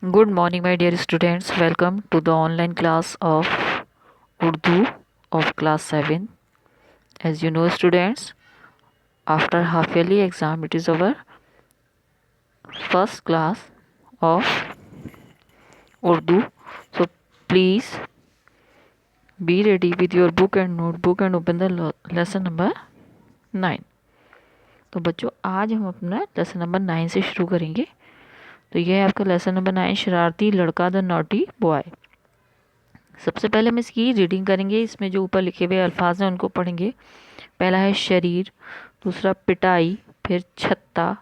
Good morning, my dear students. Welcome to the online class of Urdu of class 7. As you know, students, after half yearly exam, it is our first class of Urdu. So please be ready with your book and notebook and open the lesson number 9. तो बच्चों आज हम अपना lesson number 9 से शुरू करेंगे। तो यह है आपका लेसन नंबर 9, शरारती लड़का द नॉटी बॉय। सबसे पहले हम इसकी रीडिंग करेंगे। इसमें जो ऊपर लिखे हुए अल्फाज हैं उनको पढ़ेंगे। पहला है शरीर, दूसरा पिटाई, फिर छत्ता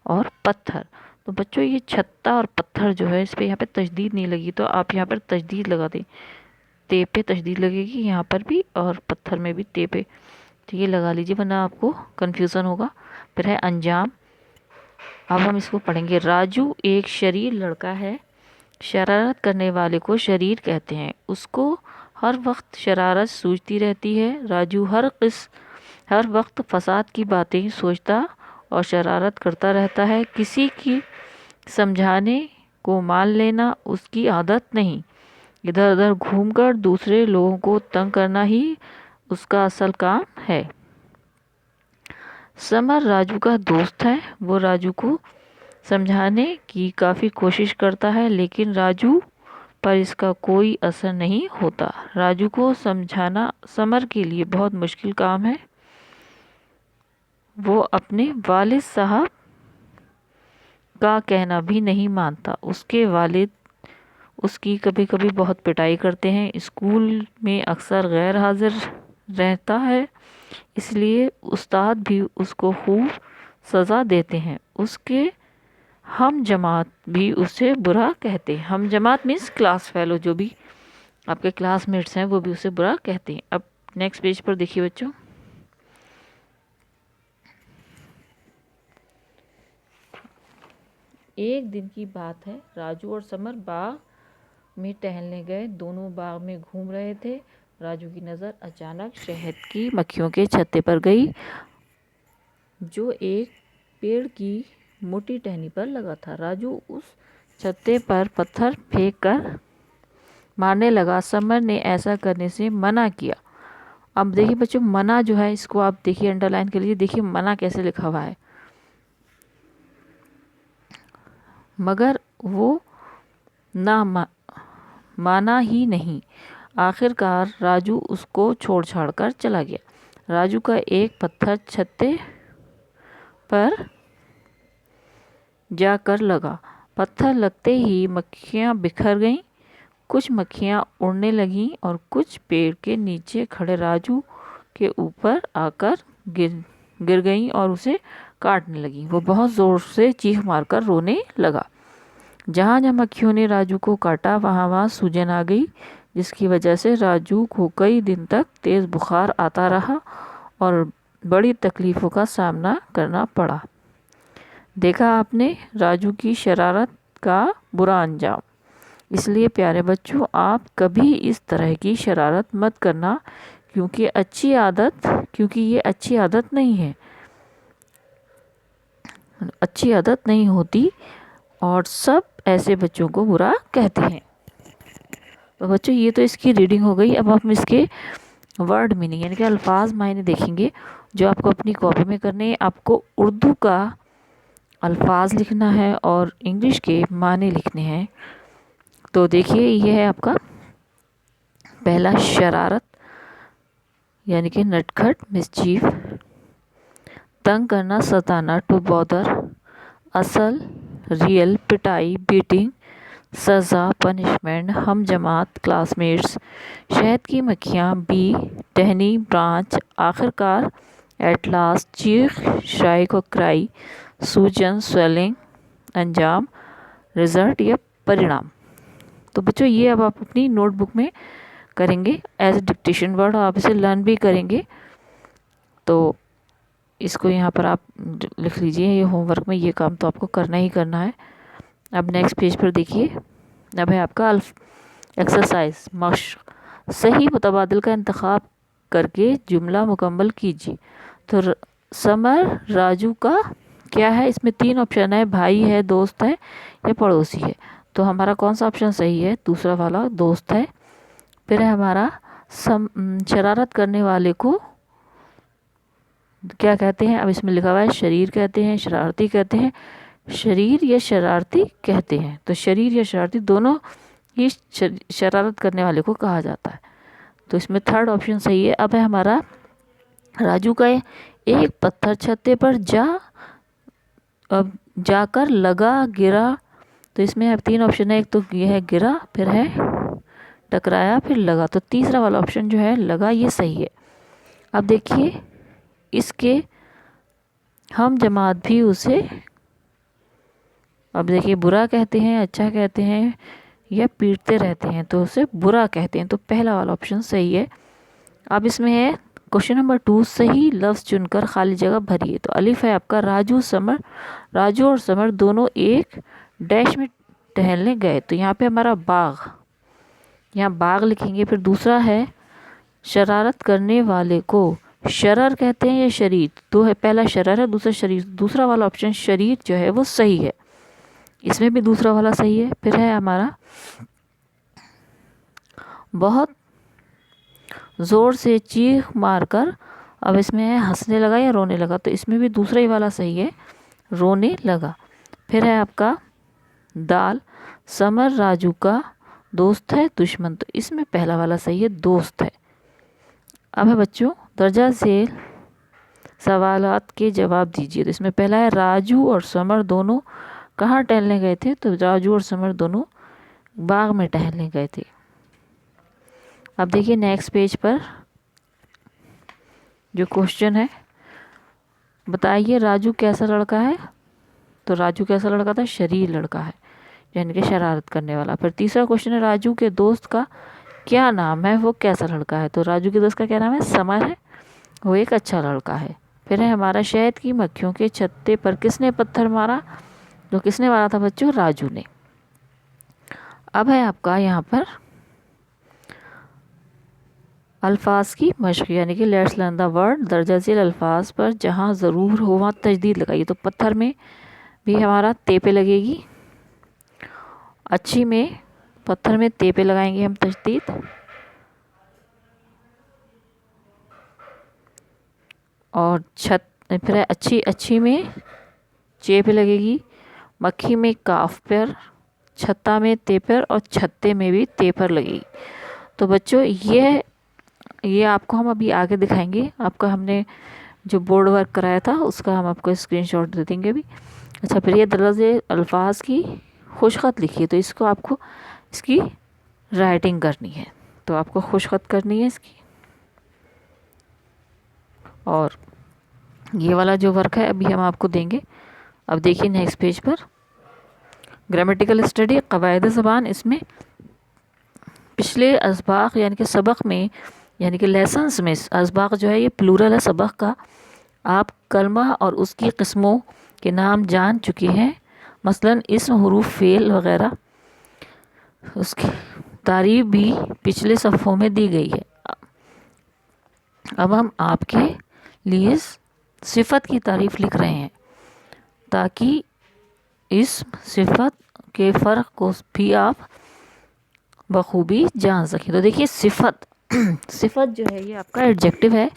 और पत्थर। तो बच्चों ये छत्ता और पत्थर जो है इस पर यहाँ पे तशदीद नहीं लगी, तो आप यहाँ पर तशदीद लगा दें। ते पे तशदीद लगेगी यहाँ पर भी और पत्थर में भी ते पे, तो ये लगा लीजिए वरना आपको कन्फ्यूज़न होगा। फिर है अंजाम। अब हम इसको पढ़ेंगे। राजू एक शरीर लड़का है। शरारत करने वाले को शरीर कहते हैं। उसको हर वक्त शरारत सूझती रहती है। राजू हर वक्त फसाद की बातें सोचता और शरारत करता रहता है। किसी की समझाने को मान लेना उसकी आदत नहीं। इधर उधर घूमकर दूसरे लोगों को तंग करना ही उसका असल काम है। समर राजू का दोस्त है। वो राजू को समझाने की काफ़ी कोशिश करता है, लेकिन राजू पर इसका कोई असर नहीं होता। राजू को समझाना समर के लिए बहुत मुश्किल काम है। वो अपने वालिद साहब का कहना भी नहीं मानता। उसके वालिद उसकी कभी कभी बहुत पिटाई करते हैं। स्कूल में अक्सर गैर हाजिर रहता है, इसलिए उस्ताद भी उसको खूब सज़ा देते हैं। उसके हम जमात भी उसे बुरा कहते हैं। हम जमात मीन्स क्लास फेलो, जो भी आपके क्लासमेट्स हैं वो भी उसे बुरा कहते हैं। अब नेक्स्ट पेज पर देखिए बच्चों। एक दिन की बात है। राजू और समर बाग में टहलने गए। दोनों बाग में घूम रहे थे। राजू की नज़र अचानक शहद की मक्खियों के छत्ते पर गई, जो एक पेड़ की मोटी टहनी पर लगा था। राजू उस छत्ते पर पत्थर फेंक कर मारने लगा। समर ने ऐसा करने से मना किया। अब देखिए बच्चों, मना जो है इसको आप देखिए अंडरलाइन के लिए, देखिए मना कैसे लिखा हुआ है। मगर वो माना ही नहीं। आखिरकार राजू उसको छोड़ छाड़ कर चला गया। राजू का एक पत्थर छत्ते पर जाकर लगा। पत्थर लगते ही मक्खियाँ बिखर गईं। कुछ मक्खियाँ उड़ने लगीं और कुछ पेड़ के नीचे खड़े राजू के ऊपर आकर गिर गईं और उसे काटने लगीं। वो बहुत ज़ोर से चीख मारकर रोने लगा। जहाँ जहाँ मक्खियों ने राजू को काटा वहाँ वहाँ सूजन आ गई, जिसकी वजह से राजू को कई दिन तक तेज़ बुखार आता रहा और बड़ी तकलीफ़ों का सामना करना पड़ा। देखा आपने राजू की शरारत का बुरा अंजाम। इसलिए प्यारे बच्चों, आप कभी इस तरह की शरारत मत करना, क्योंकि ये अच्छी आदत नहीं है, अच्छी आदत नहीं होती और सब ऐसे बच्चों को बुरा कहते हैं। तो बच्चों ये तो इसकी रीडिंग हो गई। अब हम इसके वर्ड मीनिंग यानी कि अल्फाज मायने देखेंगे, जो आपको अपनी कॉपी में करने हैं। आपको उर्दू का अल्फाज लिखना है और इंग्लिश के माने लिखने हैं। तो देखिए ये है आपका पहला शरारत यानी कि नटखट, मिसचीफ। तंग करना, सताना, टू बॉदर। असल, रियल, पिटाई, बीटिंग, सज़ा, पनिशमेंट। हम जमात, क्लासमेट्स। शहद की मक्खियाँ, बी। टहनी, ब्रांच। आखिरकार, एट लास्ट। चीख, शाइक और क्राई। सूजन, स्वेलिंग। अंजाम, रिजल्ट या परिणाम। तो बच्चों ये अब आप अपनी नोटबुक में करेंगे एज डिक्टेशन वर्ड, आप इसे लर्न भी करेंगे। तो इसको यहाँ पर आप लिख लीजिए। ये होमवर्क में ये काम तो आपको करना ही करना है। अब नेक्स्ट पेज पर देखिए। अब है आपका एक्सरसाइज मश्क। सही मुतबादिल का इंतखाब करके जुमला मुकम्मल कीजिए। तो समर राजू का क्या है, इसमें 3 ऑप्शन है, भाई है, दोस्त है या पड़ोसी है। तो हमारा कौन सा ऑप्शन सही है? दूसरा वाला, दोस्त है। फिर है हमारा शरारत करने वाले को क्या कहते हैं? अब इसमें लिखा हुआ है शरीर कहते हैं, शरारती कहते हैं, शरीर या शरारती कहते हैं। तो शरीर या शरारती दोनों ही शरारत करने वाले को कहा जाता है। तो इसमें थर्ड ऑप्शन सही है। अब है हमारा राजू का एक पत्थर छत्ते पर अब जाकर लगा, गिरा। तो इसमें अब 3 ऑप्शन है। एक तो ये है गिरा, फिर है टकराया, फिर लगा। तो तीसरा वाला ऑप्शन जो है लगा, ये सही है। अब देखिए इसके हम जमात भी उसे, अब देखिए बुरा कहते हैं, अच्छा कहते हैं या पीटते रहते हैं, तो उसे बुरा कहते हैं। तो पहला वाला ऑप्शन सही है। अब इसमें है क्वेश्चन नंबर 2, सही लफ्ज़ चुनकर खाली जगह भरिए। तो अलिफ है आपका राजू और समर दोनों एक डैश में टहलने गए। तो यहाँ पे हमारा बाग, यहाँ बाग लिखेंगे। फिर दूसरा है शरारत करने वाले को शरर कहते हैं या शरीर। तो है पहला शरर है, दूसरा शरीर। दूसरा वाला ऑप्शन शरीर जो है वो सही है। इसमें भी दूसरा वाला सही है। फिर है हमारा बहुत ज़ोर से चीख मारकर। अब इसमें है हंसने लगा या रोने लगा। तो इसमें भी दूसरा ही वाला सही है, रोने लगा। फिर है आपका दाल, समर राजू का दोस्त है दुश्मन। तो इसमें पहला वाला सही है, दोस्त है। अब है बच्चों दर्जा से सवालात के जवाब दीजिए। तो इसमें पहला है राजू और समर दोनों कहाँ टहलने गए थे। तो राजू और समर दोनों बाग में टहलने गए थे। अब देखिए नेक्स्ट पेज पर जो क्वेश्चन है, बताइए राजू कैसा लड़का है। तो राजू कैसा लड़का था? शरीर लड़का है, यानी कि शरारत करने वाला। फिर तीसरा क्वेश्चन है राजू के दोस्त का क्या नाम है, वो कैसा लड़का है। तो राजू के दोस्त का क्या नाम है? समर है, वो एक अच्छा लड़का है। फिर है हमारा शहद की मक्खियों के छत्ते पर किसने पत्थर मारा। तो किसने मारा था बच्चों? राजू ने। अब है आपका यहाँ पर अल्फाज की मशक, यानी कि लेट्स लर्न द वर्ड। दर्जा झेल अल्फाज पर जहाँ ज़रूर हो वहाँ तजदीद लगाइए। तो पत्थर में भी हमारा ते पे लगेगी, अच्छी में पत्थर में ते पे लगाएंगे हम तजदीद, और फिर अच्छी में चे पे लगेगी, मक्खी में काफ पर, छत्ता में ते पर, और छत्ते में भी ते पर लगेगी। तो बच्चों ये आपको हम अभी आगे दिखाएंगे। आपका हमने जो बोर्ड वर्क कराया था उसका हम आपको स्क्रीनशॉट दे देंगे अभी। अच्छा, फिर ये दर्जे अल्फाज की खुशखत लिखिए। तो इसको आपको इसकी राइटिंग करनी है। तो आपको खुशखत करनी है इसकी। और ये वाला जो वर्क है अभी हम आपको देंगे। अब देखिए नेक्स्ट पेज पर ग्रामेटिकल स्टडी क़वायद ज़बान। इसमें पिछले असबाक यानी कि सबक में, यानी कि लेसन्स में, असबाक जो है ये प्लूरल है सबक का, आप कलमा और उसकी किस्मों के नाम जान चुके हैं। मसलन इस्म, हुरूफ, फ़ेल वगैरह। उसकी तारीफ भी पिछले सफ़ों में दी गई है। अब हम आपके लिए सिफत की तारीफ लिख रहे हैं ताकि इस सिफत के फ़र्क को भी आप बखूबी जान सकें। तो देखिए सिफत सिफत जो है ये आपका एडजेक्टिव है।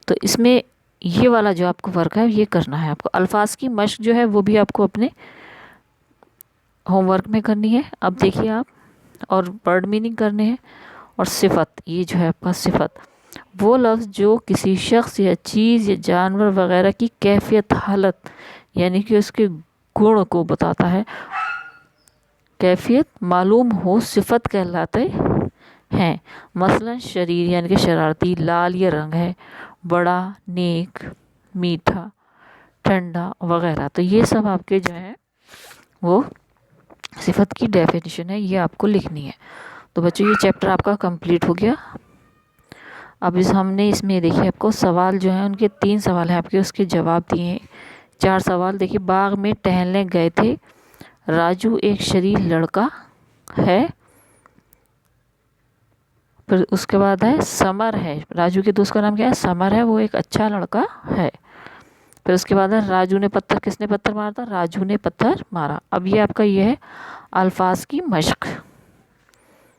तो इसमें ये वाला जो आपको वर्क है ये करना है आपको। अल्फाज की मशक जो है वो भी आपको अपने होमवर्क में करनी है। अब देखिए आप, और वर्ड मीनिंग करने हैं। और सिफत, ये जो है आपका सिफत, वो लफ्ज़ जो किसी शख्स या चीज़ या जानवर वगैरह की कैफियत, हालत, यानी कि उसके गुण को बताता है, कैफियत मालूम हो, सिफत कहलाते हैं। मसलन शरीर यानी कि शरारती, लाल ये रंग है, बड़ा, नेक, मीठा, ठंडा वगैरह। तो ये सब आपके जो है वो सिफत की डेफिनेशन है, ये आपको लिखनी है। तो बच्चों ये चैप्टर आपका कंप्लीट हो गया। अब हमने इसमें देखिए आपको सवाल जो है उनके 3 सवाल हैं आपके, उसके जवाब दिए हैं। 4 सवाल देखिए। बाग में टहलने गए थे, राजू एक शरीफ लड़का है। फिर उसके बाद है समर है, राजू के दोस्त का नाम क्या है? समर है, वो एक अच्छा लड़का है। फिर उसके बाद है राजू ने पत्थर, किसने पत्थर मारा था? राजू ने पत्थर मारा। अब ये आपका ये है अल्फाज की मश्क,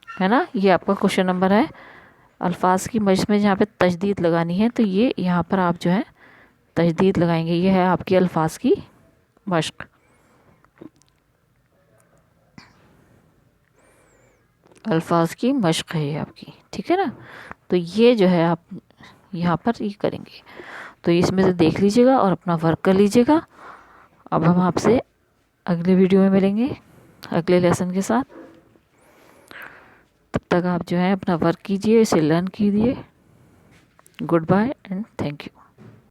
है ना, ये आपका क्वेश्चन नंबर है। अल्फाज की मश्क में जहाँ पे तशदीद लगानी है तो ये यहाँ पर आप जो है तशदीद लगाएंगे। ये है आपकी अल्फाज की मश्क। अल्फाज की मश्क है ये आपकी, ठीक है ना। तो ये जो है आप यहाँ पर ये करेंगे, तो इसमें से देख लीजिएगा और अपना वर्क कर लीजिएगा। अब हम आपसे अगले वीडियो में मिलेंगे अगले लेसन के साथ। तब तक आप जो है अपना वर्क कीजिए, इसे लर्न कीजिए। Goodbye and thank you.